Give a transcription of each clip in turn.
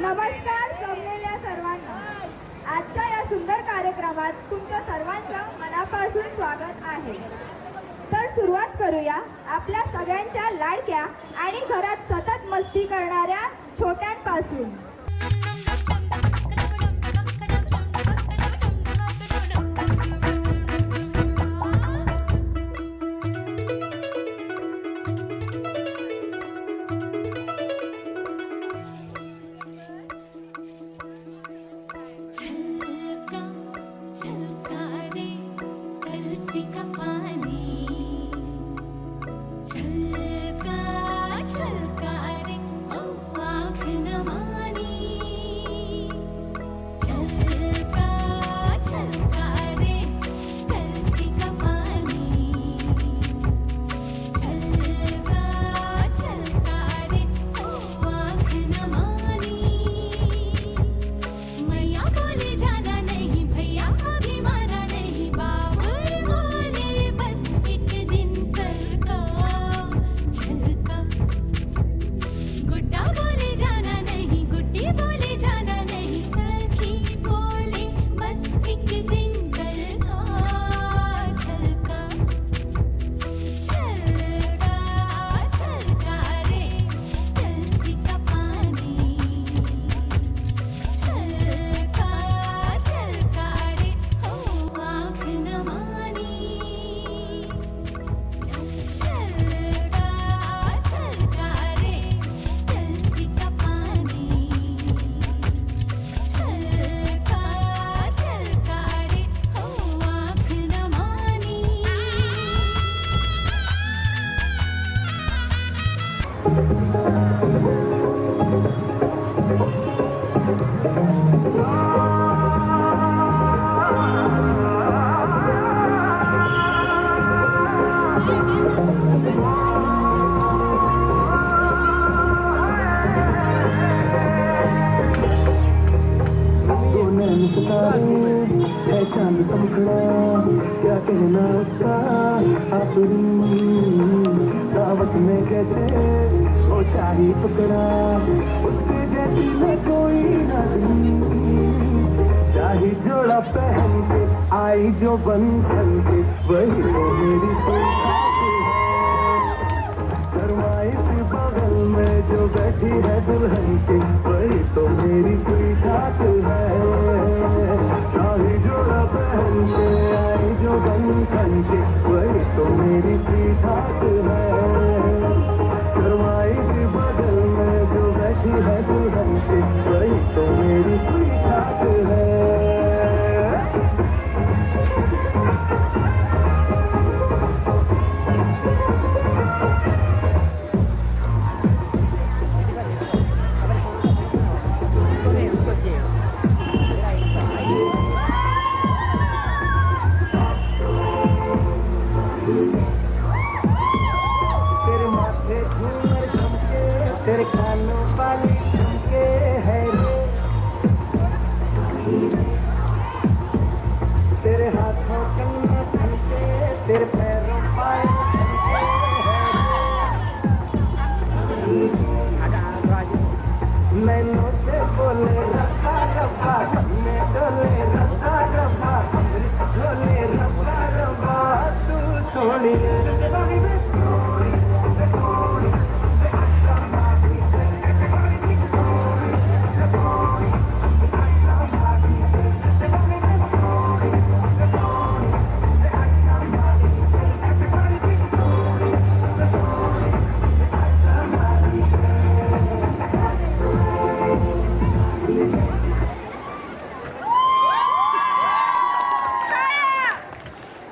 नमस्कार जमलेल्या सर्वांना. आजच्या या सुंदर कार्यक्रमात तुमच्या सर्वांचं मनापासून स्वागत आहे. तर सुरुवात करूया आपल्या सगळ्यांच्या लाडक्या आणि घरात सतत मस्ती करणाऱ्या छोट्यांपासून. क्या कहना उसका अपनी दावत में कैसे वो चाही पकड़ा उसके जैसी में कोई नहीं चाही जोड़ा पहन के आई जो बंधन के वही तो मेरी शर्माई सी बगल में जो बैठी है दुल्हन के वही तो मेरी कोई ठाक है चाही जोड़ा पहन के आई जो बंधन के वही तो मेरी कोई ठाक है शर्माई सी बगल में जो बैठी है दुल्हन के वही तो मेरी कोई ठाक है. तेरे कानों वाली झुमके है तेरे हाथों कंगन झुमके तेरे पैरों पाए मैनों से बोले रब्बा रब्बा मैं डोले रब्बा रब्बा डोले रब्बा रब्बा तू थोड़ी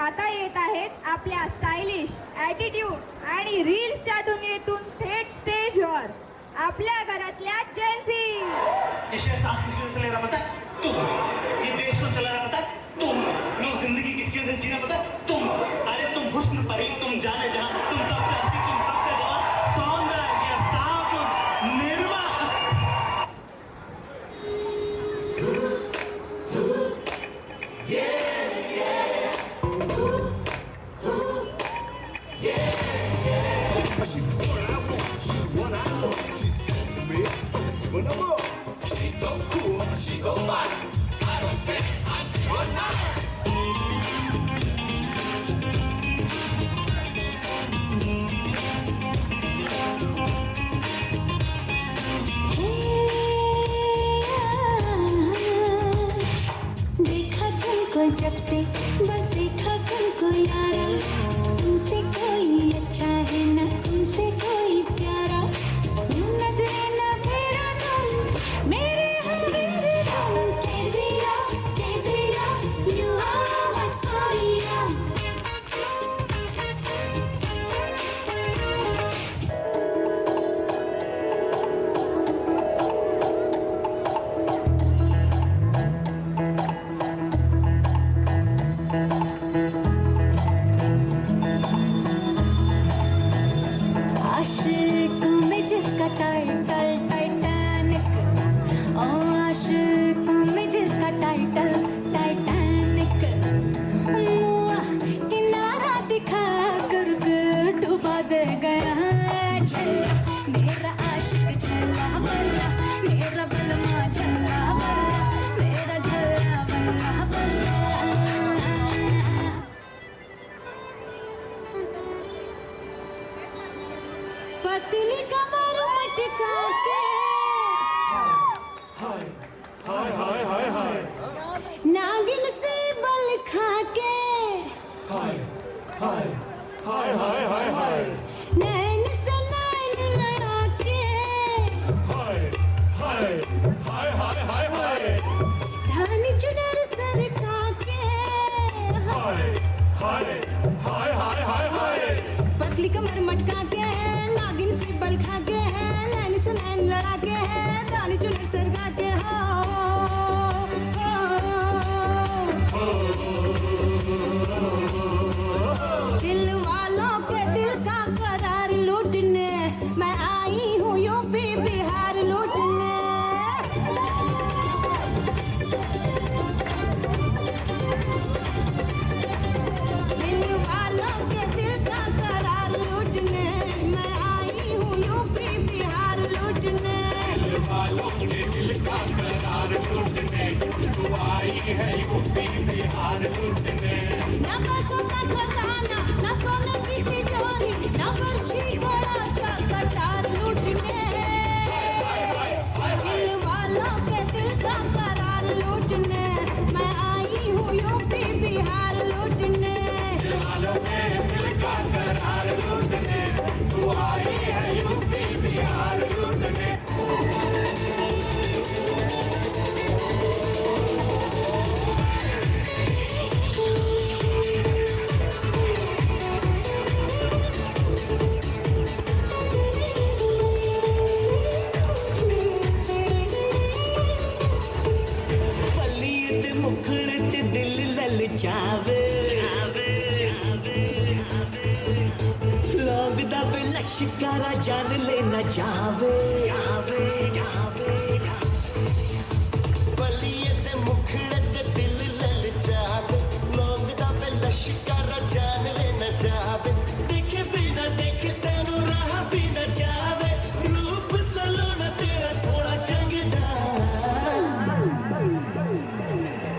आता येत आहेत आपल्या स्टायलिश ॲटिट्यूड आणि रील्सच्या दुनियेतून थेट स्टेजवर आपल्या घरातल्या जेन्सी. ये साथ चला रहा पता तुम, ये देश को चला रहा पता तुम, लोग जिंदगी किसकी वजह से जीना पता तुम. अरे तुम हुस्न परी, तुम जाने जहां, तुम सबसे हंसी, तुम सबसे जवान, सौंदर्य साबुन Nirma. She said to me, "When I'm up, she's so cool, she's so fine. I don't take, I give her nine. देखा तुमको जब से बस देखा तुमको यारा तुमसे कोई अच्छा है ना तुमसे कोई प्यारा नजरे ना फेरा तुम मेरे हर तुम कह दिया you are my sonia आशिकों में जिसका टाइटल टाइटैनिक ओ आशिकों में जिसका टाइटल टाइटैनिक मुआ किनारा दिखा कर डुबा दे गया छल्ला मेरा आशिक छल्ला बल्ला मेरा बलमा छल्ला बल्ला मेरा छल्ला बल्ला बल्ला पतली कमर मटका के नागिन से बल खा के नैन से नैन लड़ा के धानी चुनर सरका के पतली कमर मटका के नागिन से बल खा के नैन से नैन लड़ा के दानी चुनर सरका के दिल वालों के दिल का करार लूटने मैं आई हूँ यूपी बिहार लूटने दिल वालों के दिल का करार लूटने मैं आई हूँ यूपी बिहार लूटने वालों के दिल का करार लूटने तू आई है यूपी बिहार लूटने ना पैसों का खजाना ना सोने की तिजोरी ना बर्छी घोड़ा सा कटार लूटने दिल वालों के दिल का करार लूटने मैं आई हूँ यूपी बिहार लूटने वालों के दिल का करार लूटने तू आई है यूपी बिहार लूटने ਪਲੀਤ ਮੁਖੜੇ ਤੇ ਦਿਲ ਲਲਚਾਵੇ ਲੱਗਦਾ ਵੇ ਲਸ਼ਕਾਰਾ ਜਾਨ ਲੈਣਾ ਚਾਵੇ ਪਲੀਤ ਮੁਖੜੇ ਤੇ ਦਿਲ ਲਲਚਾਵੇ ਲੱਗਦਾ ਵੇ ਲਸ਼ਕਾਰਾ ਜਾਨ ਲੈਣਾ ਚਾਵੇ ਦੇਖੇ ਬਿਨਾ ਦੇਖੇ ਤੈਨੂੰ ਰਾਹ ਵੀ ਨਾ ਜਾਵੇ ਰੂਪ ਸਲੋਣਾ ਤੇਰਾ ਸੋਹਣਾ ਚੰਗਦਾ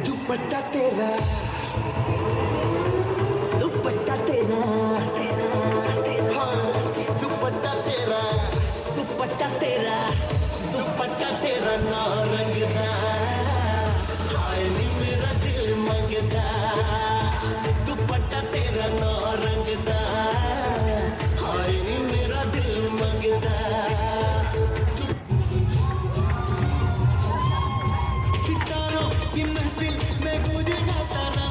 दुपट्टा तेरा हाँ दुपट्टा तेरा ना रंगदा हाय नी मेरा दिल मंगदा दुपट्टा तेरा ना रंगदा हाय नी मेरा दिल मंगदा सितारों की महफिल में गूंजेगा तारा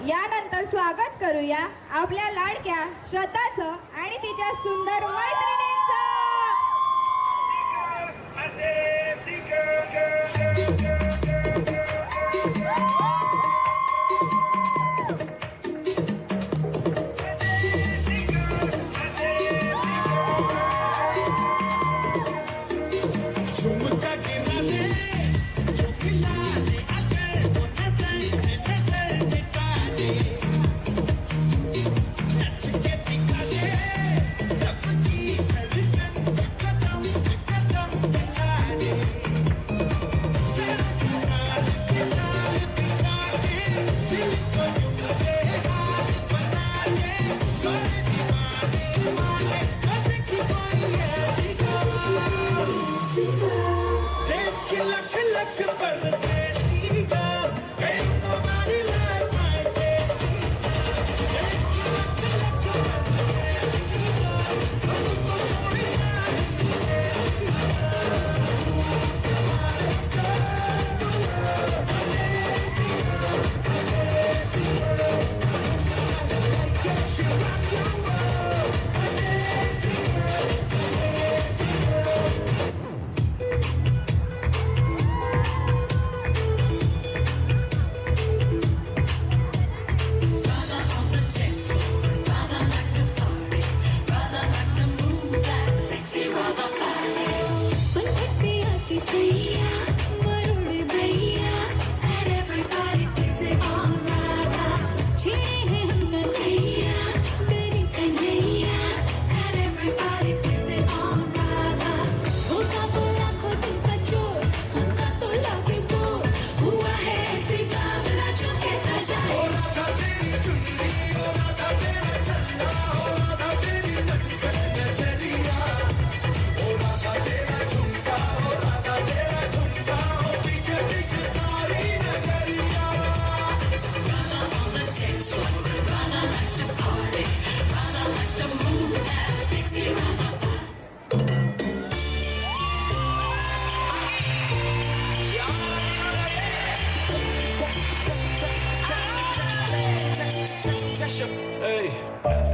यानंतर स्वागत करूया आपल्या लाडक्या श्रद्धाचं आणि तिच्या सुंदर मैत्रिणींचं. झुमका गिरा दे जो खिला दे अगर वो नजर मिटा दे नच के दिखा दे सबकी धड़कन कदम से कदम मिला दे चाल बिछा दे दिल को यूं बेहाल बना दे कर दीवाने माने कभी की कोई ऐसी कवाल देख लख लख परदेसी girl, ain't nobody like my Desi girl. देख लख लख परदेसी girl, सबको सोनी यारी देसी girl. Let's go to work, Desi girl, Desi girl. Like it, she rock your world, Desi girl, Desi girl. पलकते आती सैया मरुड़ भैया and everybody thinks they all right. छेड़े हैं हम नचैया मेरी Kanhaiya and everybody thinks they all right. होगा बोला खोटू का चोर हमका तो लागे बोर हुआ है ऐसी बावला जो कहता जाए.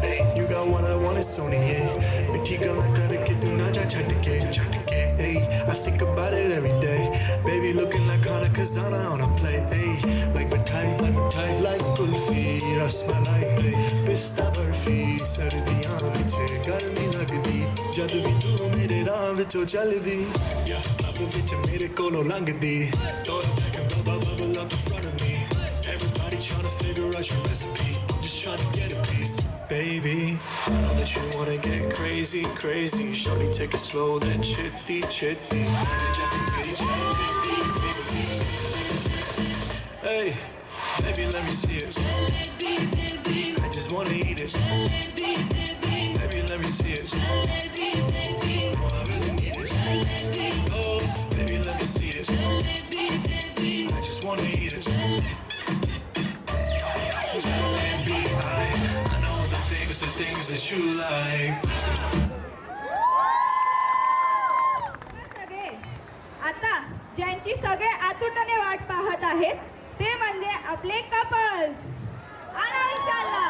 Hey, you got what I want, it's Sony, yeah. मिठी गल्ला करके तू ना जा छट के. Hey, I think about it every day. Baby looking like Hana Kazana on a plate. Hey, like mithai, like kulfi, rasmalai, pista barfi, sardiyan vich garmi lagdi. Jad vi tu mere raah vichon chaldi, lab vich mere kolo langdi. Throw it back and bubble up in front of me. Everybody tryna figure out your recipe. I'm just tryna get a piece, baby. I know that you wanna get crazy. Shorty, take it slow, then chitty. Hey, baby, let me see it. I just wanna eat it. Baby, let me see it. Oh, I really need it. Oh, baby, let me see it. I just wanna eat it. I know the things that you like. सगळे आता ज्यांची सगळे आतुरतेने वाट पाहत आहेत ते म्हणजे आपले कपल्स. आणा विशालला.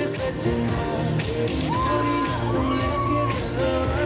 सचिया तेरी मोरी हाथों लेके